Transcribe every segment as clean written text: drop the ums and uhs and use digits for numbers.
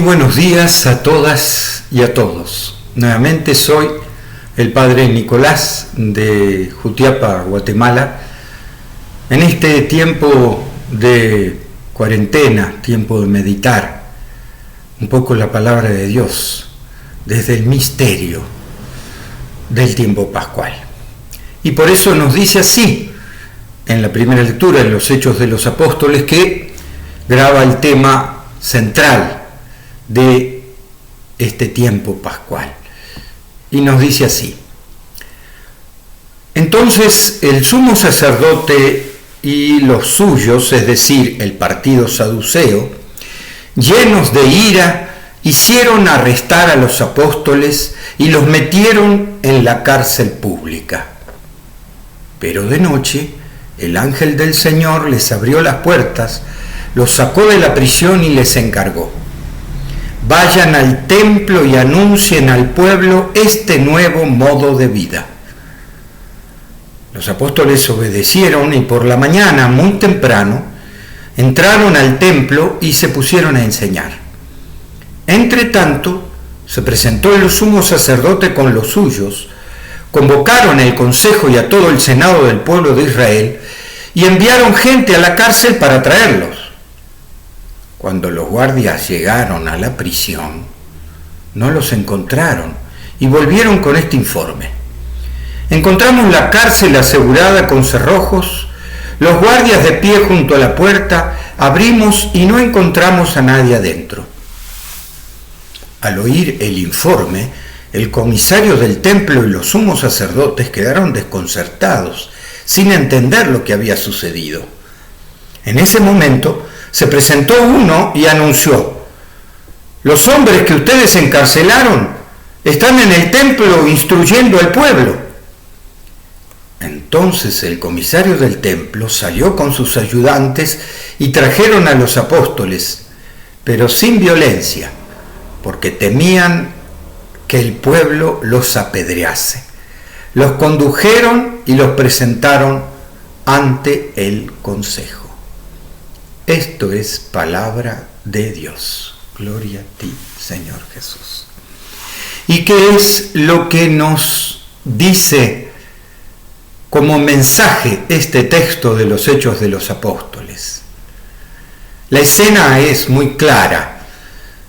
buenos días a todas y a todos. Nuevamente soy el padre Nicolás de Jutiapa, Guatemala. En este tiempo de cuarentena, tiempo de meditar un poco la palabra de Dios desde el misterio del tiempo pascual. Y por eso nos dice así en la primera lectura, en los Hechos de los Apóstoles, que graba el tema central de este tiempo pascual. Y nos dice así: entonces el sumo sacerdote y los suyos, es decir, el partido saduceo, llenos de ira, hicieron arrestar a los apóstoles y los metieron en la cárcel pública. Pero de noche el ángel del Señor les abrió las puertas, los sacó de la prisión y les encargó: vayan al templo y anuncien al pueblo este nuevo modo de vida. Los apóstoles obedecieron y por la mañana, muy temprano, entraron al templo y se pusieron a enseñar. Entre tanto, se presentó el sumo sacerdote con los suyos, convocaron el consejo y a todo el senado del pueblo de Israel y enviaron gente a la cárcel para traerlos. Cuando los guardias llegaron a la prisión, no los encontraron y volvieron con este informe: encontramos la cárcel asegurada con cerrojos, los guardias de pie junto a la puerta, abrimos y no encontramos a nadie adentro. Al oír el informe, el comisario del templo y los sumos sacerdotes quedaron desconcertados, sin entender lo que había sucedido. En ese momento se presentó uno y anunció: los hombres que ustedes encarcelaron están en el templo instruyendo al pueblo. Entonces el comisario del templo salió con sus ayudantes y trajeron a los apóstoles, pero sin violencia, porque temían que el pueblo los apedrease. Los condujeron y los presentaron ante el consejo. Esto es palabra de Dios. Gloria a ti, Señor Jesús. ¿Y qué es lo que nos dice como mensaje este texto de los Hechos de los Apóstoles? La escena es muy clara.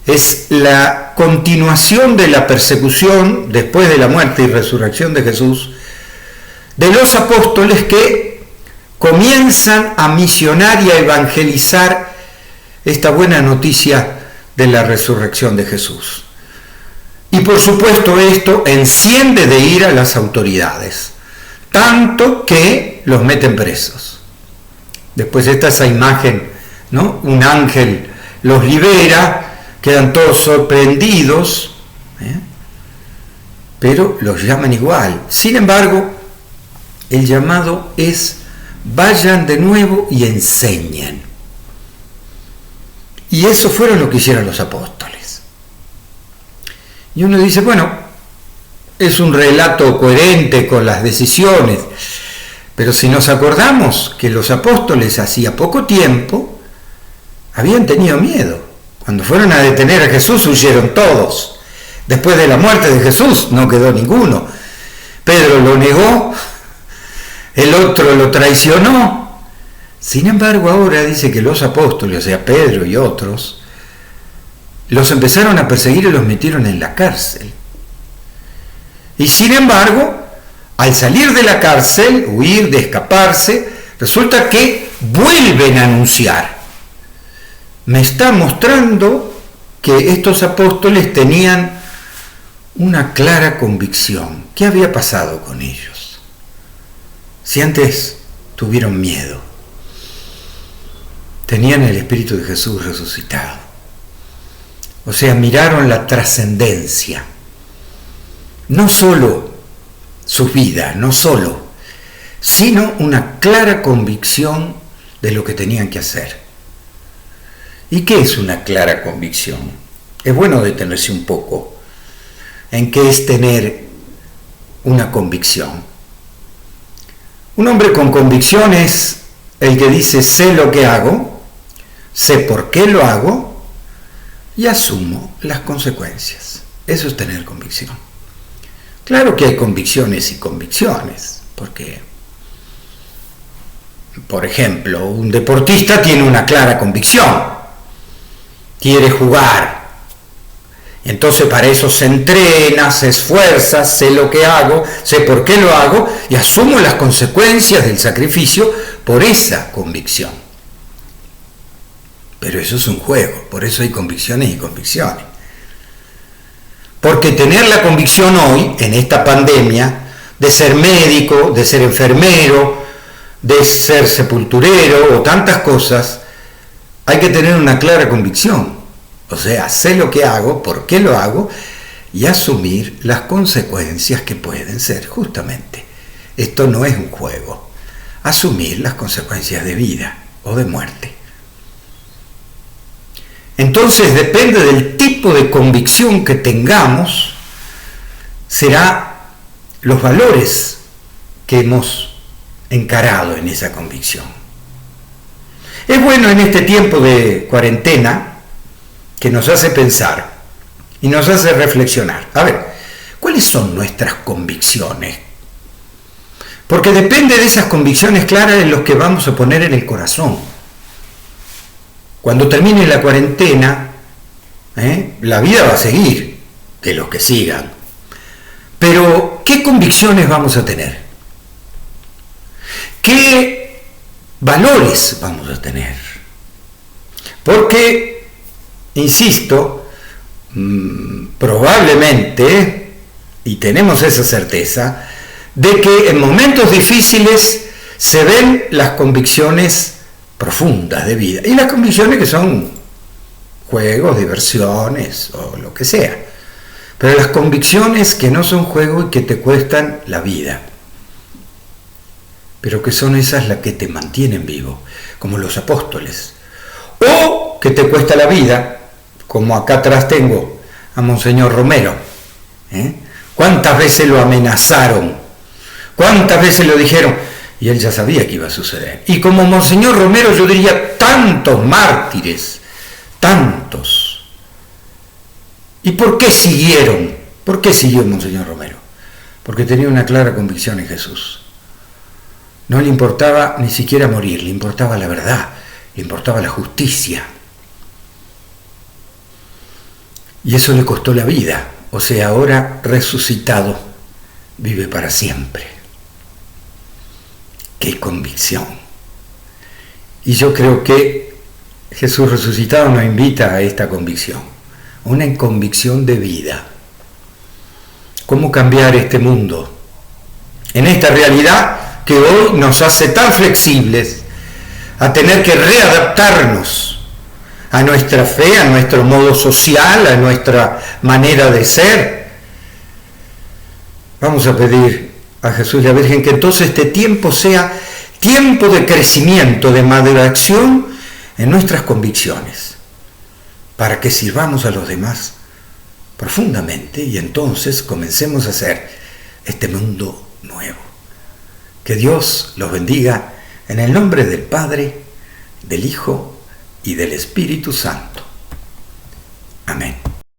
Es la continuación de la persecución después de la muerte y resurrección de Jesús de los apóstoles que comienzan a misionar y a evangelizar esta buena noticia de la resurrección de Jesús. Y por supuesto esto enciende de ira a las autoridades, tanto que los meten presos. Después está esa imagen, ¿no? Un ángel los libera, quedan todos sorprendidos, pero los llaman igual. Sin embargo, el llamado es: vayan de nuevo y enseñen. Y eso fueron lo que hicieron los apóstoles. Y uno dice, bueno, es un relato coherente con las decisiones, pero si nos acordamos que los apóstoles hacía poco tiempo habían tenido miedo. Cuando fueron a detener a Jesús huyeron todos. Después de la muerte de Jesús no quedó ninguno. Pedro lo negó, el otro lo traicionó. Sin embargo, ahora dice que los apóstoles, o sea, Pedro y otros, los empezaron a perseguir y los metieron en la cárcel. Y sin embargo, al salir de la cárcel, huir, de escaparse, resulta que vuelven a anunciar. Me está mostrando que estos apóstoles tenían una clara convicción. ¿Qué había pasado con ellos? Si antes tuvieron miedo, tenían el Espíritu de Jesús resucitado. O sea, miraron la trascendencia. No solo su vida, no solo, sino una clara convicción de lo que tenían que hacer. ¿Y qué es una clara convicción? Es bueno detenerse un poco en qué es tener una convicción. Un hombre con convicción es el que dice: sé lo que hago, sé por qué lo hago y asumo las consecuencias. Eso es tener convicción. Claro que hay convicciones y convicciones, porque, por ejemplo, un deportista tiene una clara convicción, quiere jugar, entonces para eso se entrena, se esfuerza, sé lo que hago, sé por qué lo hago y asumo las consecuencias del sacrificio por esa convicción. Pero eso es un juego, por eso hay convicciones y convicciones. Porque tener la convicción hoy, en esta pandemia, de ser médico, de ser enfermero, de ser sepulturero o tantas cosas, hay que tener una clara convicción. O sea, sé lo que hago, por qué lo hago y asumir las consecuencias que pueden ser, justamente. Esto no es un juego. Asumir las consecuencias de vida o de muerte. Entonces, depende del tipo de convicción que tengamos, será los valores que hemos encarado en esa convicción. Es bueno en este tiempo de cuarentena que nos hace pensar y nos hace reflexionar. A ver, ¿cuáles son nuestras convicciones? Porque depende de esas convicciones claras en los que vamos a poner en el corazón. Cuando termine la cuarentena, la vida va a seguir, de los que sigan. Pero, ¿qué convicciones vamos a tener? ¿Qué valores vamos a tener? Porque, insisto, probablemente, y tenemos esa certeza, de que en momentos difíciles se ven las convicciones profundas de vida, y las convicciones que son juegos, diversiones o lo que sea, pero las convicciones que no son juegos y que te cuestan la vida, pero que son esas las que te mantienen vivo, como los apóstoles, o que te cuesta la vida, como acá atrás tengo a Monseñor Romero. ¿Cuántas veces lo amenazaron? ¿Cuántas veces lo dijeron? Y él ya sabía que iba a suceder. Y como Monseñor Romero, yo diría tantos mártires, tantos. ¿Y por qué siguieron? ¿Por qué siguió Monseñor Romero? Porque tenía una clara convicción en Jesús. No le importaba ni siquiera morir, le importaba la verdad, le importaba la justicia. Y eso le costó la vida. O sea, ahora resucitado, vive para siempre. ¡Qué convicción! Y yo creo que Jesús resucitado nos invita a esta convicción, una convicción de vida. ¿Cómo cambiar este mundo? En esta realidad que hoy nos hace tan flexibles a tener que readaptarnos a nuestra fe, a nuestro modo social, a nuestra manera de ser. Vamos a pedir a Jesús y a la Virgen que entonces este tiempo sea tiempo de crecimiento, de maduración en nuestras convicciones, para que sirvamos a los demás profundamente y entonces comencemos a hacer este mundo nuevo. Que Dios los bendiga en el nombre del Padre, del Hijo y del Espíritu Santo. Amén.